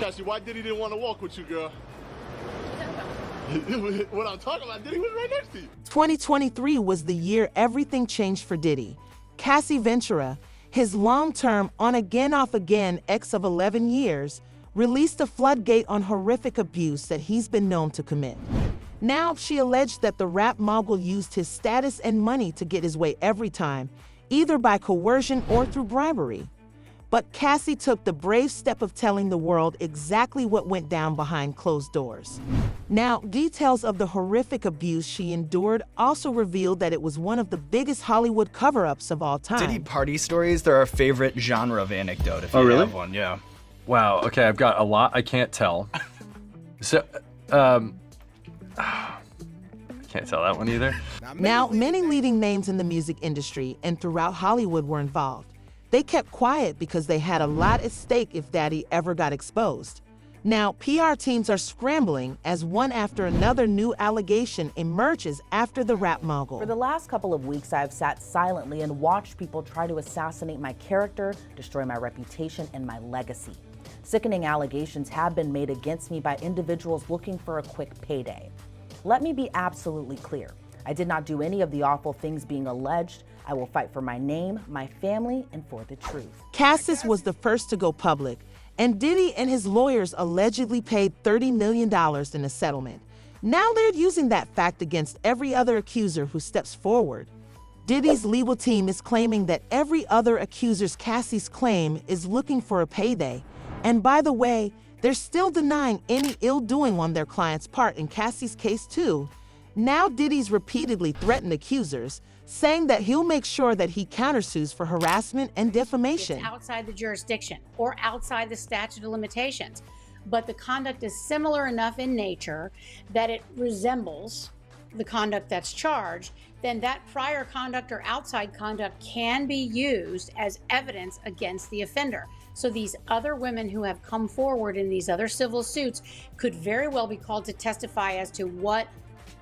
Cassie, why Diddy didn't want to walk with you, girl? What I'm talking about, Diddy was right next to you. 2023 was the year everything changed for Diddy. Cassie Ventura, his long-term on-again, off-again ex of 11 years, released a floodgate on horrific abuse that he's been known to commit. Now, she alleged that the rap mogul used his status and money to get his way every time, either by coercion or through bribery. But Cassie took the brave step of telling the world exactly what went down behind closed doors. Now, details of the horrific abuse she endured also revealed that it was one of the biggest Hollywood cover-ups of all time. Diddy party stories, they're our favorite genre of anecdote, if you really? have one, yeah. Wow, okay, I've got a lot I can't tell. So, can't tell that one either. Now, many leading names in the music industry and throughout Hollywood were involved. They kept quiet because they had a lot at stake if Daddy ever got exposed. Now, PR teams are scrambling as one after another new allegation emerges after the rap mogul. For the last couple of weeks, I've sat silently and watched people try to assassinate my character, destroy my reputation, and my legacy. Sickening allegations have been made against me by individuals looking for a quick payday. Let me be absolutely clear. I did not do any of the awful things being alleged. I will fight for my name, my family, and for the truth. Cassie was the first to go public, and Diddy and his lawyers allegedly paid $30 million in a settlement. Now they're using that fact against every other accuser who steps forward. Diddy's legal team is claiming that every other accuser's Cassie's claim is looking for a payday. And by the way, they're still denying any ill-doing on their client's part in Cassie's case too. Now Diddy's repeatedly threatened accusers, saying that he'll make sure that he countersues for harassment and defamation. It's outside the jurisdiction or outside the statute of limitations, but the conduct is similar enough in nature that it resembles the conduct that's charged, then that prior conduct or outside conduct can be used as evidence against the offender. So these other women who have come forward in these other civil suits could very well be called to testify as to what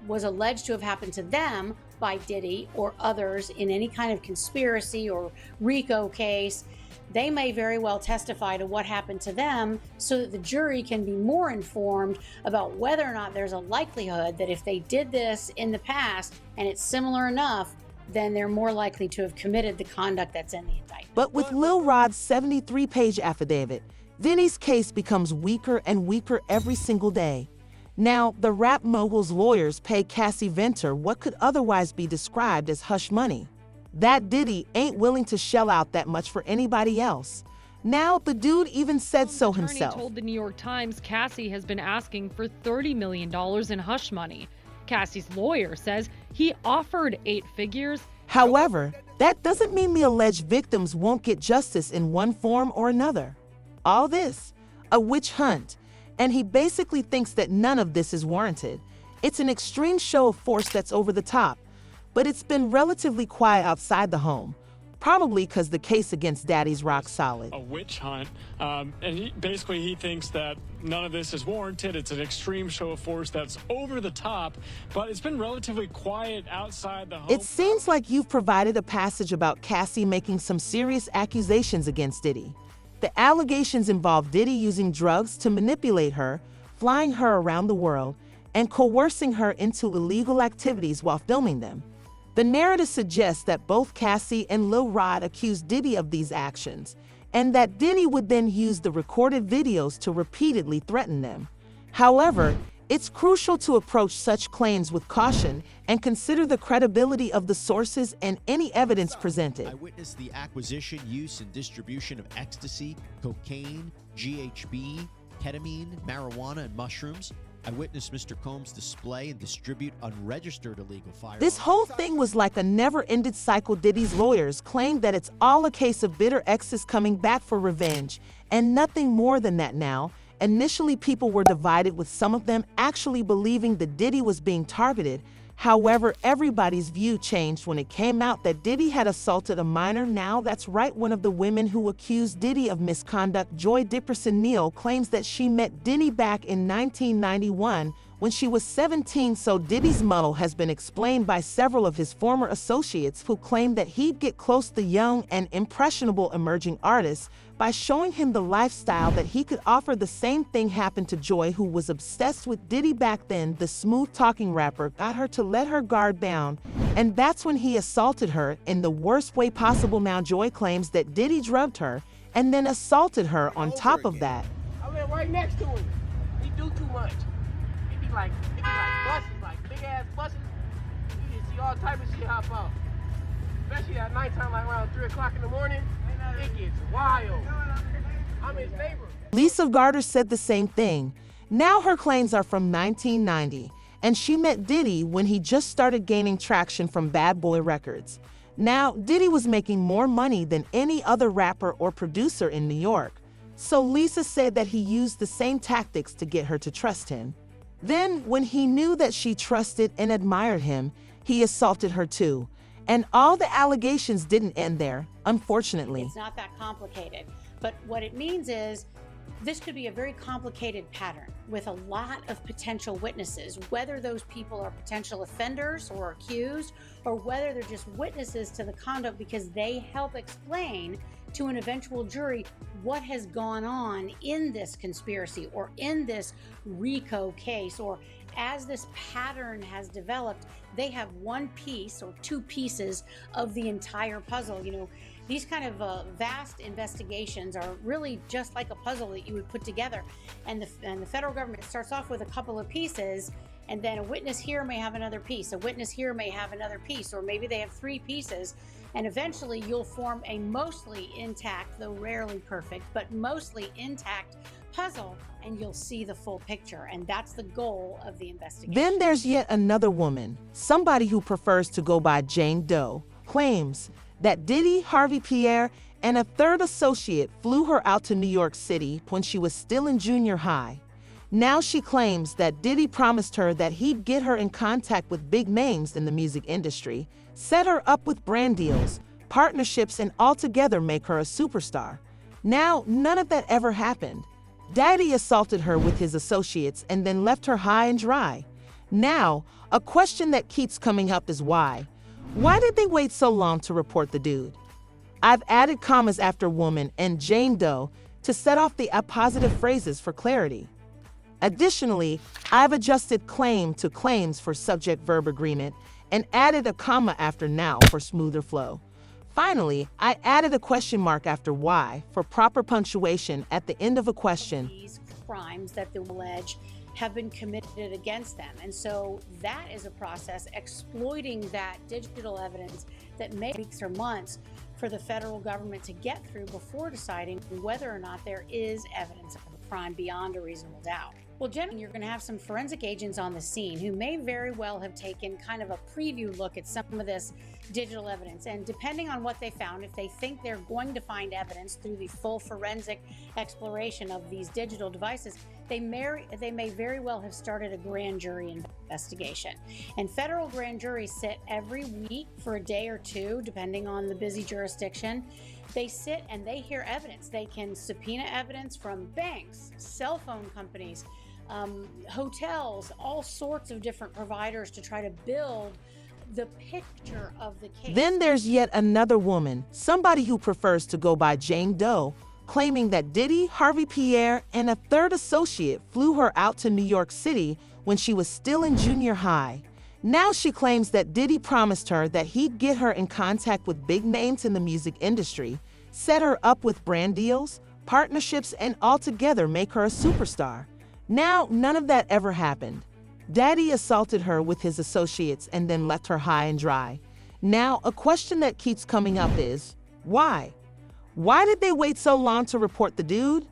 was alleged to have happened to them by Diddy or others in any kind of conspiracy or RICO case. They may very well testify to what happened to them so that the jury can be more informed about whether or not there's a likelihood that if they did this in the past and it's similar enough, then they're more likely to have committed the conduct that's in the indictment. But with Lil Rod's 73-page affidavit, Diddy's case becomes weaker and weaker every single day. Now, the rap mogul's lawyers pay Cassie Ventura what could otherwise be described as hush money. That Diddy ain't willing to shell out that much for anybody else. Now, the dude even said so himself. Attorney told the New York Times Cassie has been asking for $30 million in hush money. Cassie's lawyer says he offered 8 figures. However, that doesn't mean the alleged victims won't get justice in one form or another. All this, a witch hunt, and he basically thinks that none of this is warranted. It's an extreme show of force that's over the top, but it's been relatively quiet outside the home, probably because the case against Daddy's rock solid. A witch hunt, and he thinks that none of this is warranted. It's an extreme show of force that's over the top, but it's been relatively quiet outside the home. It seems like you've provided a passage about Cassie making some serious accusations against Diddy. The allegations involve Diddy using drugs to manipulate her, flying her around the world, and coercing her into illegal activities while filming them. The narrative suggests that both Cassie and Lil Rod accused Diddy of these actions, and that Diddy would then use the recorded videos to repeatedly threaten them. However, it's crucial to approach such claims with caution and consider the credibility of the sources and any evidence presented. I witnessed the acquisition, use, and distribution of ecstasy, cocaine, GHB, ketamine, marijuana, and mushrooms. I witnessed Mr. Combs display and distribute unregistered illegal firearms. This whole thing was like a never-ended cycle. Diddy's lawyers claim that it's all a case of bitter exes coming back for revenge, and nothing more than that now. Initially, people were divided, with some of them actually believing that Diddy was being targeted. However, everybody's view changed when it came out that Diddy had assaulted a minor. Now, that's right, one of the women who accused Diddy of misconduct, Joy Dickerson Neal, claims that she met Diddy back in 1991 when she was 17, so Diddy's muddle has been explained by several of his former associates who claimed that he'd get close to young and impressionable emerging artists by showing him the lifestyle that he could offer. The same thing happened to Joy, who was obsessed with Diddy back then. The smooth-talking rapper got her to let her guard down, and that's when he assaulted her in the worst way possible. Now Joy claims that Diddy drugged her and then assaulted her on top of that. I live right next to him. He do too much. It be like buses, like big ass buses. You just see all type of shit hop out. Especially at nighttime, like around 3 o'clock in the morning. It gets wild. I'm his neighbor. Lisa Garter said the same thing. Now her claims are from 1990, and she met Diddy when he just started gaining traction from Bad Boy Records. Now, Diddy was making more money than any other rapper or producer in New York. So Lisa said that he used the same tactics to get her to trust him. Then, when he knew that she trusted and admired him, he assaulted her too. And all the allegations didn't end there, unfortunately. It's not that complicated. But what it means is this could be a very complicated pattern with a lot of potential witnesses, whether those people are potential offenders or accused, or whether they're just witnesses to the conduct because they help explain to an eventual jury what has gone on in this conspiracy or in this RICO case, or as this pattern has developed, they have one piece or two pieces of the entire puzzle. You know, these kind of vast investigations are really just like a puzzle that you would put together. And the federal government starts off with a couple of pieces, and then a witness here may have another piece, a witness here may have another piece, or maybe they have three pieces. And eventually you'll form a mostly intact, though rarely perfect, but mostly intact puzzle, and you'll see the full picture. And that's the goal of the investigation. Then there's yet another woman, somebody who prefers to go by Jane Doe, claims that Diddy, Harvey Pierre, and a third associate flew her out to New York City when she was still in junior high. Now she claims that Diddy promised her that he'd get her in contact with big names in the music industry, set her up with brand deals, partnerships, and altogether make her a superstar. Now, none of that ever happened. Daddy assaulted her with his associates and then left her high and dry. Now, a question that keeps coming up is why? Why did they wait so long to report the dude? I've added commas after woman and Jane Doe to set off the appositive phrases for clarity. Additionally, I've adjusted claim to claims for subject-verb agreement and added a comma after now for smoother flow. Finally, I added a question mark after why for proper punctuation at the end of a question. These crimes that they allege have been committed against them. And so that is a process exploiting that digital evidence that may take weeks or months for the federal government to get through before deciding whether or not there is evidence of a crime beyond a reasonable doubt. Well, generally, you're going to have some forensic agents on the scene who may very well have taken kind of a preview look at some of this digital evidence. And depending on what they found, if they think they're going to find evidence through the full forensic exploration of these digital devices, they may very well have started a grand jury investigation. And federal grand juries sit every week for a day or two, depending on the busy jurisdiction. They sit and they hear evidence. They can subpoena evidence from banks, cell phone companies, hotels, all sorts of different providers to try to build the picture of the case. Then there's yet another woman, somebody who prefers to go by Jane Doe, claiming that Diddy, Harvey Pierre, and a third associate flew her out to New York City when she was still in junior high. Now she claims that Diddy promised her that he'd get her in contact with big names in the music industry, set her up with brand deals, partnerships, and altogether make her a superstar. Now, none of that ever happened. Daddy assaulted her with his associates and then left her high and dry. Now, a question that keeps coming up is, why? Why did they wait so long to report the dude?